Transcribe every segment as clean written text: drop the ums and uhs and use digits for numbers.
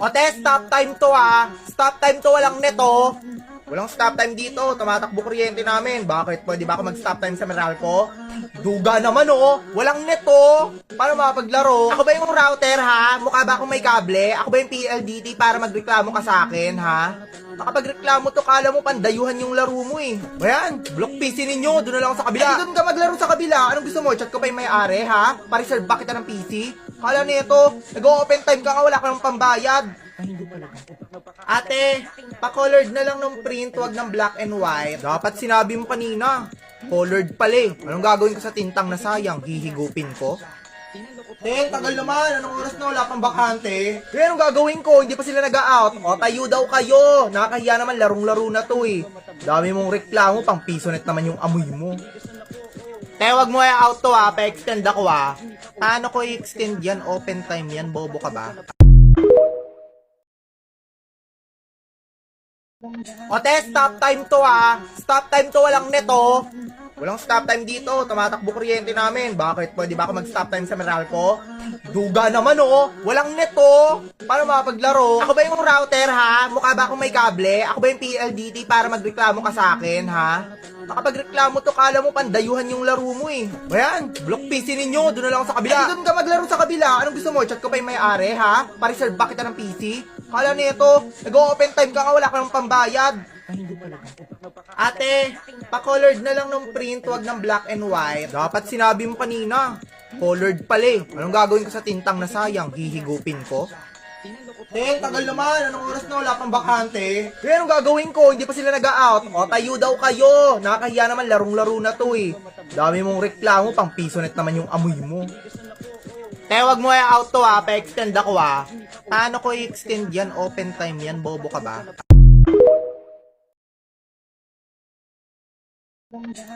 O te, stop time to ah. Stop time to, walang neto. Walang stop time dito, tumatakbo kuryente namin. Bakit? Pwede ba ako mag-stop time sa Meralco? Duga naman oh, walang neto. Paano makapaglaro? Ako ba yung router ha? Mukha ba akong may kable? Ako ba yung PLDT para magreklamo ka sa akin ha? Nakapagreklamo to, kala mo pandayuhan yung laro mo eh. Ayan, block PC ninyo, doon na lang ako sa kabila. Doon ka maglaro sa kabila. Anong gusto mo? Chat ko pa yung may-ari ha? Pa-reserve ba kita ng PC? Kala nito, nag-open time ka nga, wala ka ng pambayad. Ate, pa-colored na lang ng print, wag ng black and white. Dapat sinabi mo kanina. Colored pala eh. Anong gagawin ko sa tintang na sayang? Hihigupin ko? Tagal naman. Anong oras na? Wala pang bakante. Anong gagawin ko? Hindi pa sila nag-out. O, tayo daw kayo. Nakakahiya naman, larong-laro na to eh. Dami mong reklamo, pang pisonet naman yung amoy mo. Wag mo i-out to ha, pa-extend ako ha. Paano ko i-extend yan? Open time yan, bobo ka ba? O te, stop time to ah. Stop time to, walang neto. Walang stop time dito, tumatakbo kuryente namin. Bakit? Pwede ba ako mag-stop time sa Meralco? Duga naman oh, walang neto. Paano makapaglaro? Ako ba yung router ha? Mukha ba akong may kable? Ako ba yung PLDT para magreklamo ka sa akin ha? Nakapagreklamo to, kala mo pandayuhan yung laro mo eh. Ayan, block PC ninyo, doon na lang ako sa kabila. Doon ka maglaro sa kabila. Anong gusto mo? Chat ko pa yung may-ari ha? Pa-reserve ba kita ng PC? Kala nito, nag-open time ka nga, wala ka ng pambayad. Ate, pa-colored na lang ng print, wag ng black and white. Dapat sinabi mo kanina. Colored pala eh. Anong gagawin ko sa tintang na sayang? Hihigupin ko? Tagal naman. Anong oras na? Wala pang bakante. Anong gagawin ko? Hindi pa sila nag-out. O, tayo daw kayo. Nakakahiya naman, larong-laro na to eh. Dami mong reklamo, pang pisonet naman yung amoy mo. Wag mo i-out to ha, pa-extend ako ha. Paano ko i-extend yan? Open time yan, bobo ka ba?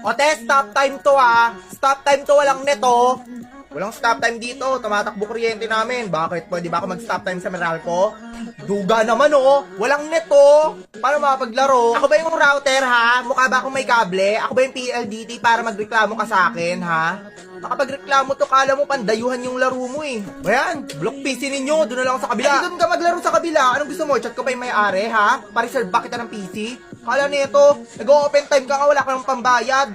O te, stop time to ha. Stop time to, walang neto. Walang stop time dito, tumatakbo kuryente namin. Bakit? Pwede ba ako mag-stop time sa Meralco? Duga naman oh, walang neto. Paano makapaglaro? Ako ba yung router ha? Mukha ba akong may kable? Ako ba yung PLDT para magreklamo ka sa akin ha? Nakapagreklamo to, kala mo pandayuhan yung laro mo eh. Ayan, block PC ninyo, doon na lang ako sa kabila. Doon ka maglaro sa kabila. Anong gusto mo? Chat ko pa yung may-ari ha? Pa-reserve ba kita ng PC? Kala nito, nag-open time ka nga, wala ka ng pambayad.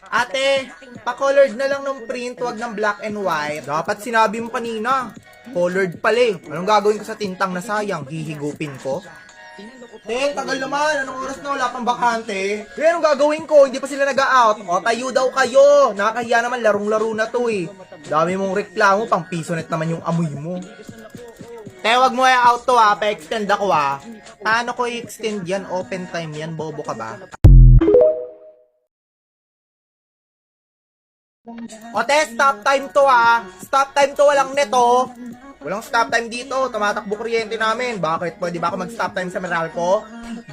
Ate, pa-colored na lang ng print, wag ng black and white. Dapat sinabi mo kanina. Colored pala eh. Anong gagawin ko sa tintang na sayang? Hihigupin ko? Tagal naman. Anong oras na? Wala pang bakante. Anong gagawin ko? Hindi pa sila nag-out. O, tayo daw kayo. Nakakahiya naman, larong-laro na to eh. Dami mong reklamo, pang pisonet naman yung amoy mo. Wag mo i-out to ha, pa-extend ako ha. Paano ko i-extend yan? Open time yan, bobo ka ba? O te, stop time to ah. Stop time to, walang neto. Walang stop time dito, tumatakbo kuryente namin. Bakit? Pwede ba ako mag-stop time sa Meralco?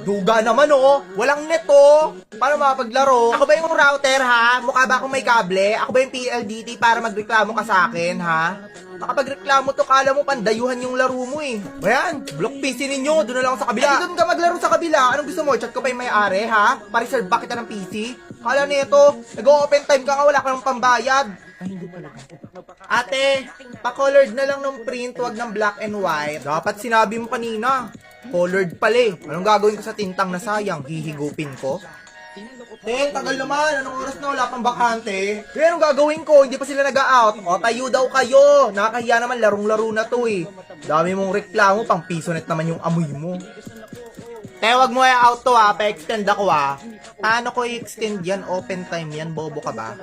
Duga naman oh, walang neto. Paano makapaglaro? Ako ba yung router ha? Mukha ba akong may kable? Ako ba yung PLDT para magreklamo ka sa akin ha? Nakapagreklamo to, kala mo pandayuhan yung laro mo eh. Ayan, block PC ninyo, doon na lang ako sa kabila. Doon ka maglaro sa kabila. Anong gusto mo? Chat ko pa yung may-ari ha? Pa-reserve ba kita ng PC? Kala nito, nag-open time ka nga, wala ka ng pambayad. Ate, pa-colored na lang ng print, wag ng black and white. Dapat sinabi mo kanina. Colored pala eh. Anong gagawin ko sa tintang na sayang? Hihigupin ko? Tagal naman. Anong oras na? Wala pang bakante. Anong gagawin ko? Hindi pa sila nag-out. O, tayo daw kayo. Nakakahiya naman, larong-laro na to eh. Dami mong reklamo, pang pisonet naman yung amoy mo. Wag mo i-out to ha, pa-extend ako ha. Paano ko i-extend yan? Open time yan, bobo ka ba?